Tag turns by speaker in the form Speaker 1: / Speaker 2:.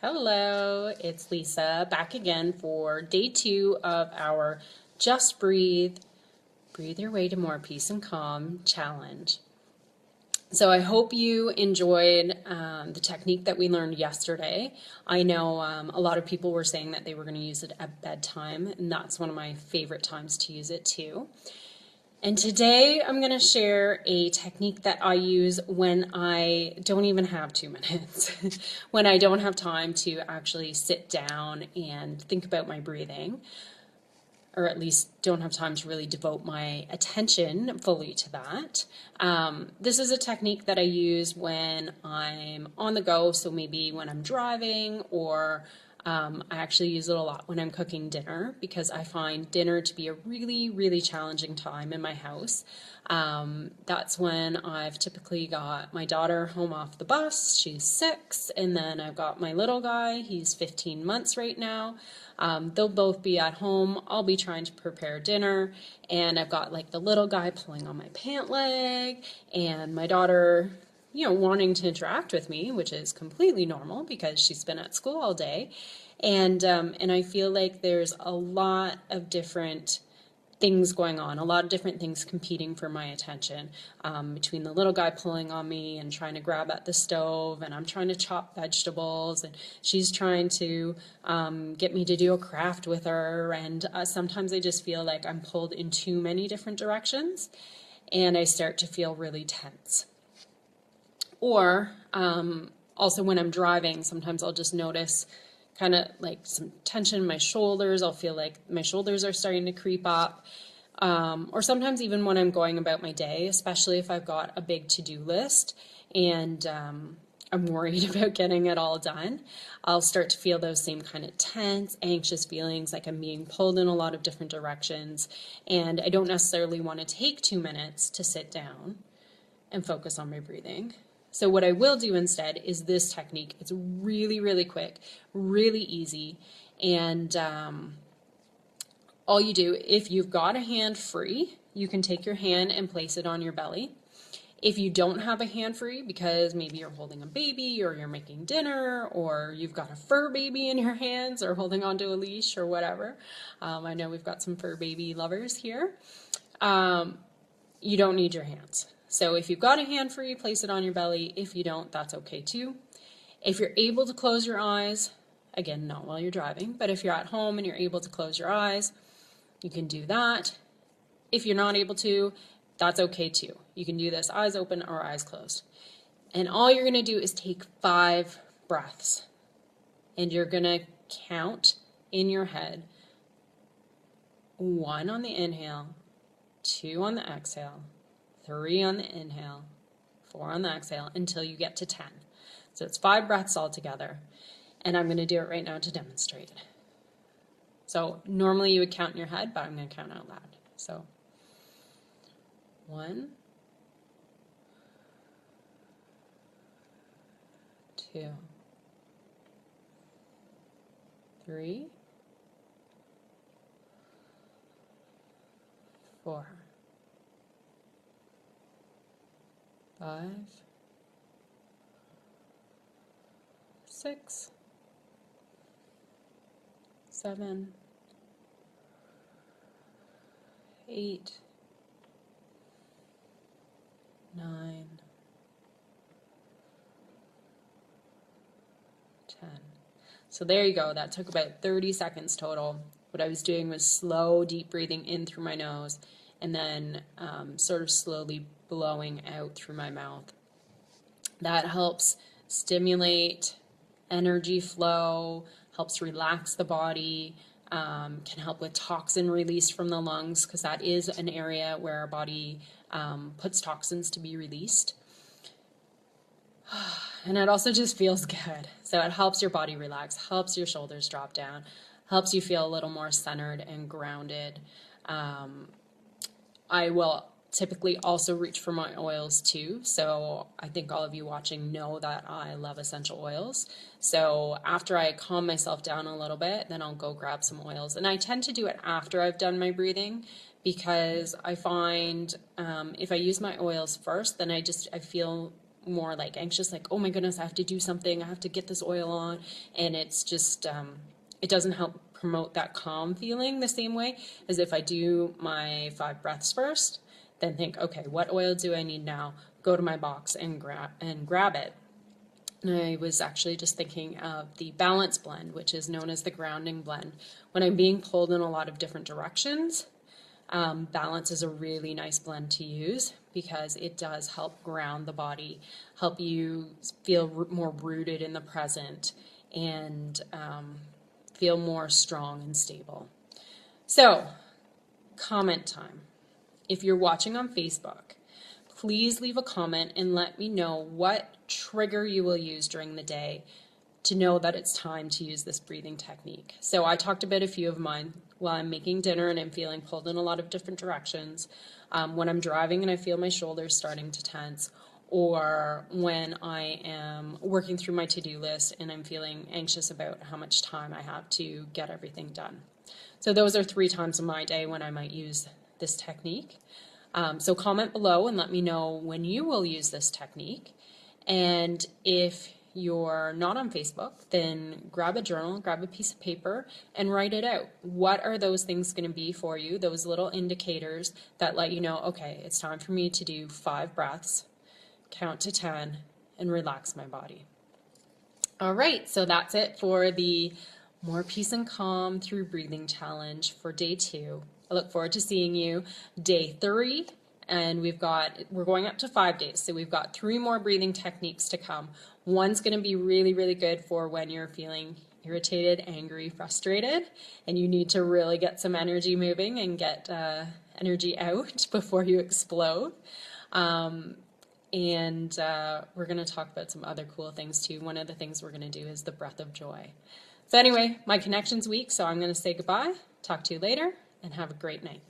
Speaker 1: Hello, it's Lisa back again for day 2 of our Just Breathe, Breathe Your Way to More Peace and Calm challenge. So I hope you enjoyed the technique that we learned yesterday. I know a lot of people were saying that they were going to use it at bedtime, and that's one of my favorite times to use it too. And today I'm going to share a technique that I use when I don't even have 2 minutes, when I don't have time to actually sit down and think about my breathing, or at least don't have time to really devote my attention fully to that. This is a technique that I use when I'm on the go, so maybe when I'm driving, or I actually use it a lot when I'm cooking dinner, because I find dinner to be a really challenging time in my house. That's when I've typically got my daughter home off the bus, she's 6, and then I've got my little guy, he's 15 months right now. They'll both be at home, I'll be trying to prepare dinner, and I've got like the little guy pulling on my pant leg, and my daughter wanting to interact with me, which is completely normal because she's been at school all day. And I feel like there's a lot of different things going on, a lot of different things competing for my attention, between the little guy pulling on me and trying to grab at the stove, and I'm trying to chop vegetables, and she's trying to get me to do a craft with her, and sometimes I just feel like I'm pulled in too many different directions, and I start to feel really tense. Or also when I'm driving, sometimes I'll just notice kind of like some tension in my shoulders. I'll feel like my shoulders are starting to creep up. Or sometimes even when I'm going about my day, especially if I've got a big to-do list and I'm worried about getting it all done, I'll start to feel those same kind of tense, anxious feelings, like I'm being pulled in a lot of different directions. And I don't necessarily want to take 2 minutes to sit down and focus on my breathing. So what I will do instead is this technique. It's really quick, really easy, and all you do, if you've got a hand free, you can take your hand and place it on your belly. If you don't have a hand free, because maybe you're holding a baby or you're making dinner or you've got a fur baby in your hands or holding onto a leash or whatever, I know we've got some fur baby lovers here, you don't need your hands. So if you've got a hand free, place it on your belly. If you don't, that's okay too. If you're able to close your eyes, again, not while you're driving, but if you're at home and you're able to close your eyes, you can do that. If you're not able to, that's okay too. You can do this eyes open or eyes closed. And all you're gonna do is take 5 breaths. And you're gonna count in your head 1 on the inhale, 2 on the exhale, 3 on the inhale, 4 on the exhale, until you get to 10. So it's 5 breaths all together. And I'm going to do it right now to demonstrate. So normally you would count in your head, but I'm going to count out loud. So 1, 2, 3, 4, 5, 6, 7, 8, 9, 10. So there you go. That took about 30 seconds total. What I was doing was slow, deep breathing in through my nose and then sort of slowly blowing out through my mouth. That helps stimulate energy flow, helps relax the body, can help with toxin release from the lungs, because that is an area where our body puts toxins to be released. And it also just feels good. So it helps your body relax, helps your shoulders drop down, helps you feel a little more centered and grounded. I will typically also reach for my oils too. So I think all of you watching know that I love essential oils. So after I calm myself down a little bit, then I'll go grab some oils. And I tend to do it after I've done my breathing, because I find if I use my oils first, then I feel more like anxious, like, oh my goodness, I have to do something, I have to get this oil on, and it's just, it doesn't help promote that calm feeling the same way as if I do my 5 breaths first, then think, okay, what oil do I need now? Go to my box and grab it. And I was actually just thinking of the balance blend, which is known as the grounding blend. When I'm being pulled in a lot of different directions, balance is a really nice blend to use because it does help ground the body, help you feel more rooted in the present, and feel more strong and stable. So, comment time. If you're watching on Facebook, please leave a comment and let me know what trigger you will use during the day to know that it's time to use this breathing technique. So I talked about a few of mine while I'm making dinner and I'm feeling pulled in a lot of different directions, when I'm driving and I feel my shoulders starting to tense, or when I am working through my to-do list and I'm feeling anxious about how much time I have to get everything done. So those are 3 times in my day when I might use this technique. So comment below and let me know when you will use this technique. And if you're not on Facebook, then grab a journal, grab a piece of paper, and write it out. What are those things going to be for you, those little indicators that let you know, okay, it's time for me to do 5 breaths, count to 10, and relax my body. All right, so that's it for the More Peace and Calm Through Breathing Challenge for day 2. I look forward to seeing you day 3, and we're going up to 5 days, so we've got 3 more breathing techniques to come. One's going to be really, really good for when you're feeling irritated, angry, frustrated, and you need to really get some energy moving and get energy out before you explode. And we're going to talk about some other cool things too. One of the things we're going to do is the breath of joy. So anyway, my connection's weak, so I'm going to say goodbye, talk to you later, and have a great night.